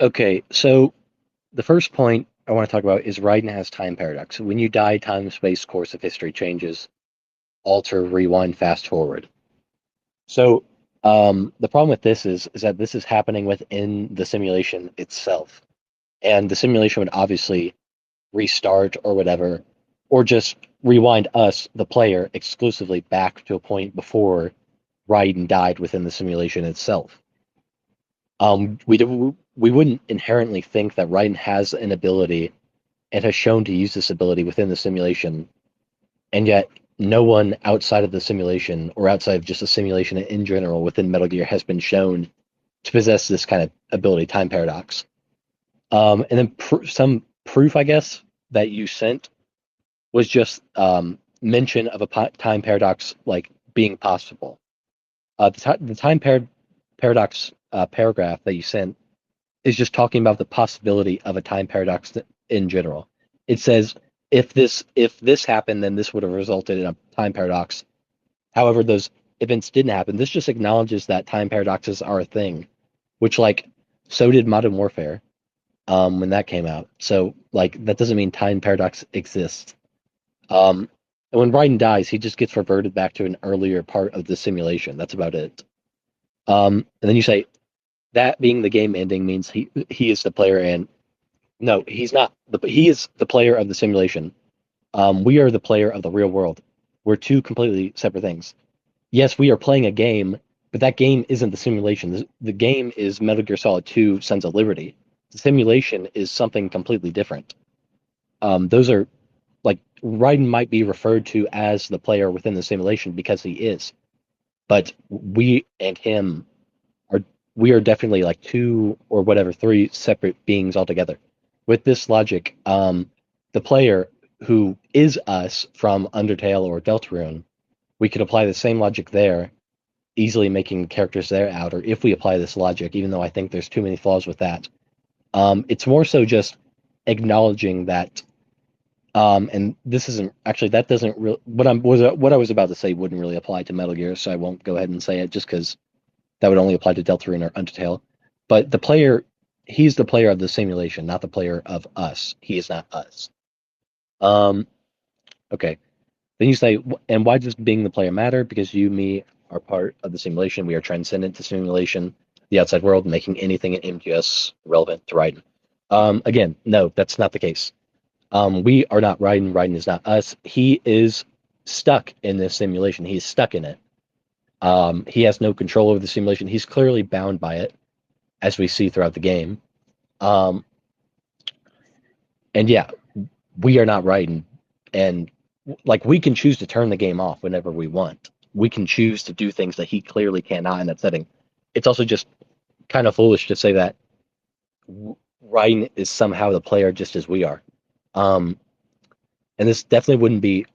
Okay, so the first point I want to talk about is Raiden has time paradox. When you die, time, space, course of history changes, alter, rewind, fast forward. So the problem with this is that this is happening within the simulation itself, and the simulation would obviously restart or whatever, or just rewind us, the player, exclusively back to a point before Raiden died within the simulation itself. We wouldn't inherently think that Raiden has an ability and has shown to use this ability within the simulation, and yet no one outside of the simulation or outside of just the simulation in general within Metal Gear has been shown to possess this kind of ability, time paradox. And then some proof, I guess, that you sent was just mention of a time paradox like being possible. The time paradox paragraph that you sent is just talking about the possibility of a time paradox in general. It says if this happened, then this would have resulted in a time paradox. However, those events didn't happen. This just acknowledges that time paradoxes are a thing, which like so did Modern Warfare when that came out. So like that doesn't mean time paradox exists. Um, and when Raiden dies, he just gets reverted back to an earlier part of the simulation. That's about it. And then you say that being the game ending means he is the player, and no, he's not. He is the player of the simulation. We are the player of the real world. We're two completely separate things. Yes, we are playing a game, but that game isn't the simulation. The game is Metal Gear Solid 2: Sons of Liberty. The simulation is something completely different. Those are like Raiden might be referred to as the player within the simulation because he is, but we and him are we are definitely like two or whatever three separate beings altogether. With this logic, the player who is us from Undertale or Deltarune, we could apply the same logic there, easily making characters there outer if we apply this logic, even though I think there's too many flaws with that. It's more so just acknowledging that, and this isn't actually that doesn't really what I was about to say wouldn't really apply to Metal Gear, so I won't go ahead and say it just because that would only apply to Deltarune or Undertale. But the player, he's the player of the simulation, not the player of us. He is not us. Um, okay. Then you say, and why does being the player matter? Because you, me, are part of the simulation. We are transcendent to simulation, the outside world, making anything in MGS relevant to Raiden. Again, no, that's not the case. We are not Raiden. Raiden is not us. He is stuck in this simulation. He's stuck in it. He has no control over the simulation. He's clearly bound by it, as we see throughout the game. Um, and yeah, we are not Raiden, and like we can choose to turn the game off whenever we want. We can choose to do things that he clearly cannot in that setting. It's also just kind of foolish to say that Raiden is somehow the player just as we are. Um, and this definitely wouldn't be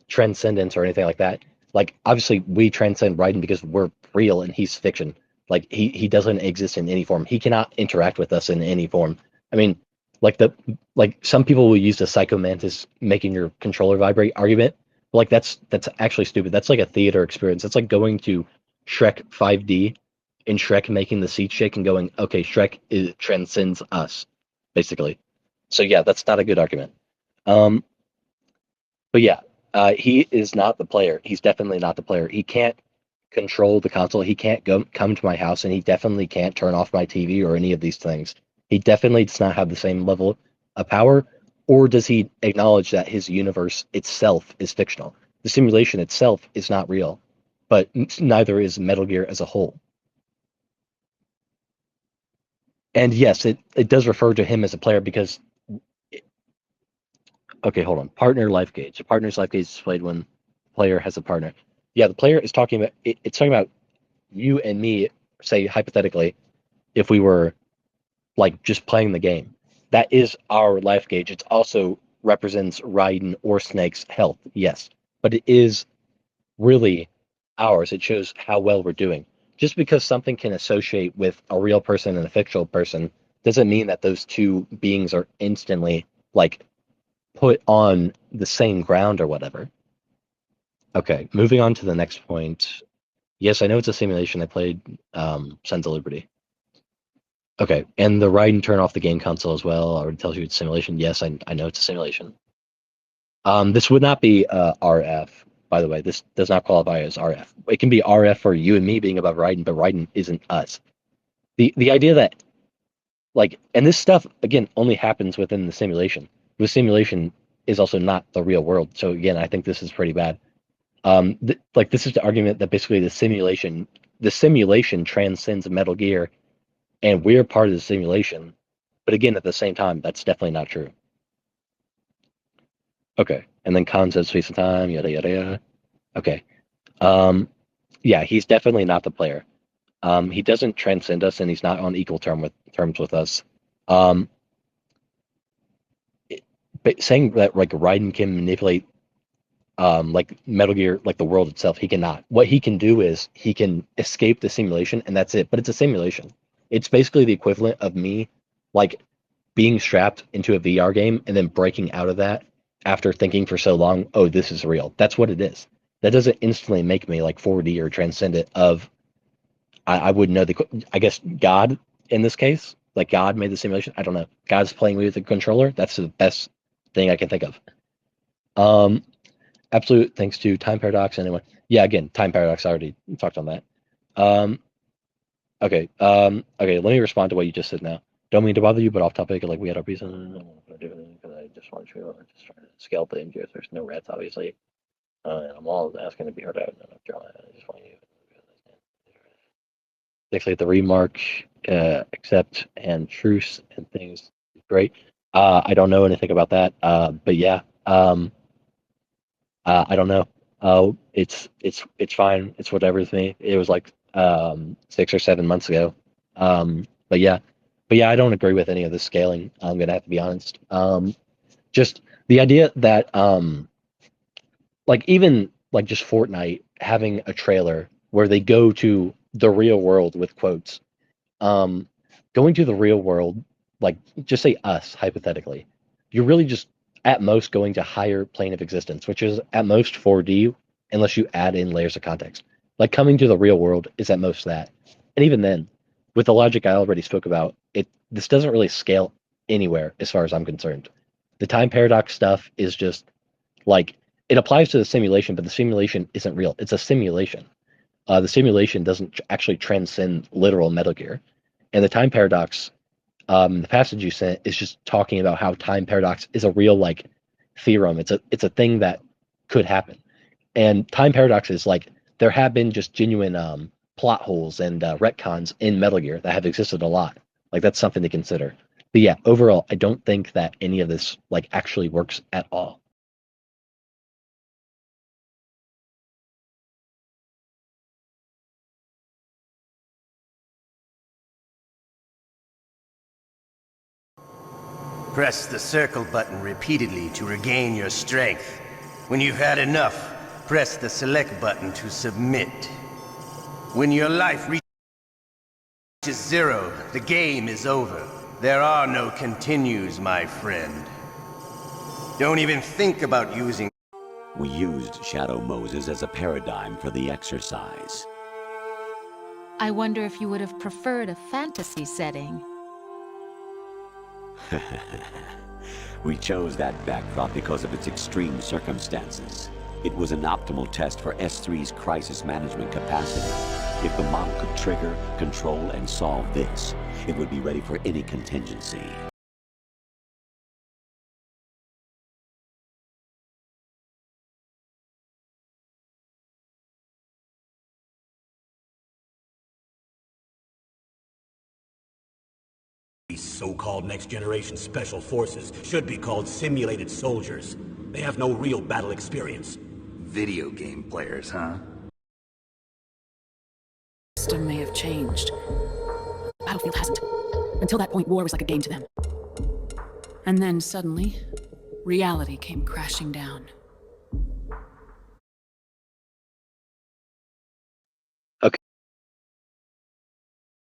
transcendence or anything like that. Like obviously we transcend Raiden because we're real and he's fiction. Like he doesn't exist in any form. He cannot interact with us in any form. I mean, like the like some people will use the Psycho Mantis making your controller vibrate argument. But like that's actually stupid. That's like a theater experience. That's like going to Shrek 5D and Shrek making the seat shake and going, okay, transcends us, basically. So yeah, that's not a good argument. Um, but yeah, he is not the player. He's definitely not the player. He can't control the console. He can't come to my house, and he definitely can't turn off my TV or any of these things. He definitely does not have the same level of power, or does he acknowledge that his universe itself is fictional? The simulation itself is not real, but neither is Metal Gear as a whole. And yes, it does refer to him as a player because okay, hold on. Partner life gauge. A partner's life gauge is displayed when the player has a partner. Yeah, the player is talking about it's talking about you and me, say hypothetically, if we were like just playing the game. That is our life gauge. It also represents Raiden or Snake's health, yes. But it is really ours. It shows how well we're doing. Just because something can associate with a real person and a fictional person doesn't mean that those two beings are instantly like put on the same ground or whatever. Okay, moving on to the next point. Yes, I know it's a simulation. I played Sons of Liberty. Okay, and the Raiden turn off the game console as well already tells you it's simulation. Yes, I know it's a simulation. This would not be RF, by the way. This does not qualify as RF. It can be RF for you and me being above Raiden, but Raiden isn't us. The idea that like, and this stuff again only happens within the simulation. The simulation is also not the real world. So again, I think this is pretty bad. Like this is the argument that basically the simulation transcends Metal Gear, and we're part of the simulation. But again, at the same time, that's definitely not true. Okay, and then Khan says space and time, yada yada yada. Okay, yeah, he's definitely not the player. He doesn't transcend us, and he's not on equal terms with us. Um, but saying that like Raiden can manipulate like Metal Gear, like the world itself, he cannot. What he can do is he can escape the simulation, and that's it. But it's a simulation. It's basically the equivalent of me, like being strapped into a VR game and then breaking out of that after thinking for so long, oh, this is real. That's what it is. That doesn't instantly make me like 4D or transcendent of. I wouldn't know I guess God in this case, like God made the simulation. I don't know. God's playing with the controller. That's the best thing I can think of. Um, absolute thanks to time paradox. Anyone? Yeah, again, time paradox. I already talked on that. Um, okay. Okay. Let me respond to what you just said now. Don't mean to bother you, but off topic. Like we had a reason. Because I just want to just trying to scale things here. There's no rats, obviously, and I'm all asking to be heard out. And I just want you. Actually, the remark, accept and truce and things. Great. I don't know anything about that. But yeah. I don't know. It's fine. It's whatever with me. It was like 6 or 7 months ago. But yeah, I don't agree with any of the scaling. I'm gonna have to be honest. Just the idea that like even like just Fortnite having a trailer where they go to the real world with quotes. Um, Going to the real world, like just say us hypothetically, you're really just at most going to higher plane of existence, which is at most 4D, unless you add in layers of context. Like coming to the real world is at most that, and even then, with the logic I already spoke about, this doesn't really scale anywhere as far as I'm concerned. The time paradox stuff is just like it applies to the simulation, but the simulation isn't real. It's a simulation. The simulation doesn't actually transcend literal Metal Gear. And the time paradox, the passage you sent is just talking about how time paradox is a real like theorem. It's a thing that could happen. And time paradox is like there have been just genuine plot holes and retcons in Metal Gear that have existed a lot. Like that's something to consider. But yeah, overall, I don't think that any of this like actually works at all. Press the circle button repeatedly to regain your strength. When you've had enough, press the select button to submit. When your life reaches 0, the game is over. There are no continues, my friend. Don't even think about using... We used Shadow Moses as a paradigm for the exercise. I wonder if you would have preferred a fantasy setting. We chose that backdrop because of its extreme circumstances. It was an optimal test for S3's crisis management capacity. If the model could trigger, control, and solve this, it would be ready for any contingency. These so-called next-generation special forces should be called simulated soldiers. They have no real battle experience. Video game players, huh? The system may have changed. Battlefield hasn't. Until that point, war was like a game to them. And then suddenly, reality came crashing down.